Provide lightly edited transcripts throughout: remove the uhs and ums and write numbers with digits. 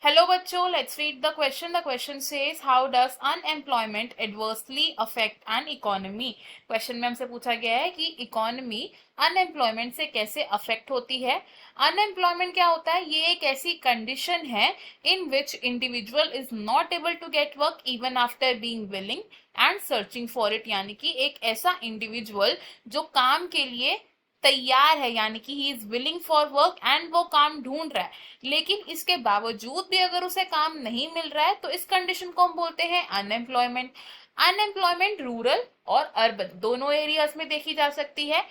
Hello बच्चों, let's read the question. The question says how does unemployment adversely affect an economy. Question में हमसे पूछा गया है कि इकोनॉमी अनएम्प्लॉयमेंट से कैसे अफेक्ट होती है. अनएम्प्लॉयमेंट क्या होता है? ये एक ऐसी कंडीशन है in which individual is not able to get work even after being willing and searching for it. यानी कि एक ऐसा इंडिविजुअल जो काम के लिए तैयार है, यानी कि he is willing for work and वो काम ढूंढ रहा है, लेकिन इसके बावजूद भी अगर उसे काम नहीं मिल रहा है तो इस कंडीशन को हम बोलते हैं अनएम्प्लॉयमेंट. अनएम्प्लॉयमेंट रूरल और अर्बन दोनों एरियाज में देखी जा सकती है.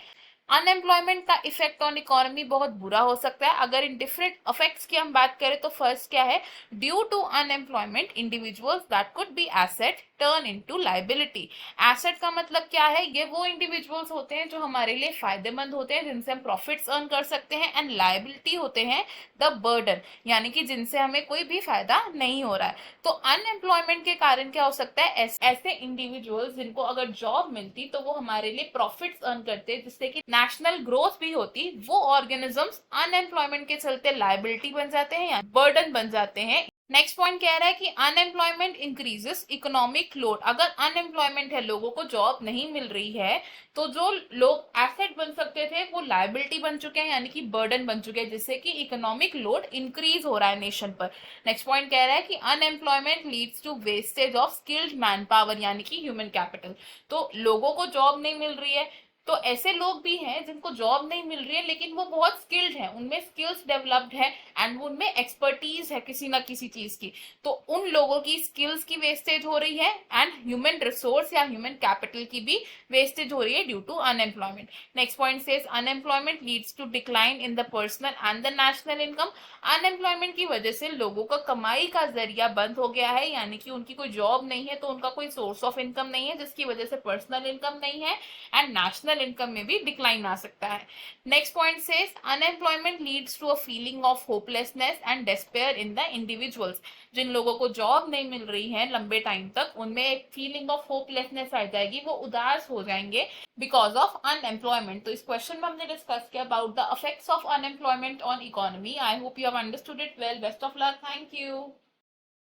अनएम्प्लॉयमेंट का इफेक्ट ऑन इकोनॉमी बहुत बुरा हो सकता है. अगर इन डिफरेंट इफेक्ट्स की हम बात करें तो फर्स्ट क्या है? Due to unemployment individuals that could be asset turn into liability. Asset का मतलब क्या है? ये वो इंडिविजुअल्स होते हैं जो हमारे लिए फायदेमंद होते हैं, जिनसे हम प्रॉफिट्स अर्न कर सकते हैं. एंड लाइबिलिटी होते हैं द बर्डन, यानी कि जिनसे हमें कोई भी फायदा नहीं हो रहा है. तो अनएम्प्लॉयमेंट के कारण क्या हो सकता है? ऐसे इंडिविजुअल्स जिनको अगर जॉब मिलती तो वो हमारे लिए प्रॉफिट्स अर्न करते, जिससे कि नेशनल ग्रोथ भी होती. वो ऑर्गेनिजम्स अनएम्प्लॉयमेंट के चलते लाइबिलिटी बन जाते हैं या बर्डन बन जाते हैं. नेक्स्ट पॉइंट कह रहा है कि अनएम्प्लॉयमेंट इंक्रीजेस इकोनॉमिक लोड. अगर अनएम्प्लॉयमेंट है, लोगों को जॉब नहीं मिल रही है, तो जो लोग एसेट बन सकते थे वो लाइबिलिटी बन चुके हैं, यानी कि बर्डन बन चुके हैं, जिससे कि इकोनॉमिक लोड इंक्रीज हो रहा है नेशन पर. नेक्स्ट पॉइंट कह रहा है कि unemployment leads to wastage of skilled man power, यानी कि ह्यूमन कैपिटल. तो लोगों को जॉब नहीं मिल रही है, तो ऐसे लोग भी हैं जिनको जॉब नहीं मिल रही है लेकिन वो बहुत स्किल्ड हैं, उनमें स्किल्स डेवलप्ड है एंड उनमें एक्सपर्टीज है किसी ना किसी चीज की. तो उन लोगों की स्किल्स की वेस्टेज हो रही है एंड ह्यूमन रिसोर्स या ह्यूमन कैपिटल की भी वेस्टेज हो रही है due to unemployment. Next point says unemployment leads to decline in the personal and the national income. Unemployment की वजह से लोगों का कमाई का जरिया बंद हो गया है, यानी कि उनकी कोई जॉब नहीं है तो उनका कोई सोर्स ऑफ इनकम नहीं है, जिसकी वजह से पर्सनल इनकम नहीं है एंड नेशनल इनकम में भी डिक्लाइन आ सकता है. Next point says unemployment leads to a feeling of hopelessness and despair in the individuals. जिन लोगों को जॉब नहीं मिल रही है लंबे टाइम तक, उनमें एक फीलिंग ऑफ होपलेसनेस आ जाएगी, वो उदास हो जाएंगे बिकॉज ऑफ अनएम्प्लॉयमेंट. तो इस क्वेश्चन में हमने डिस्कस किया about the effects of unemployment on economy. I hope you have understood it well. Best of luck. Thank you.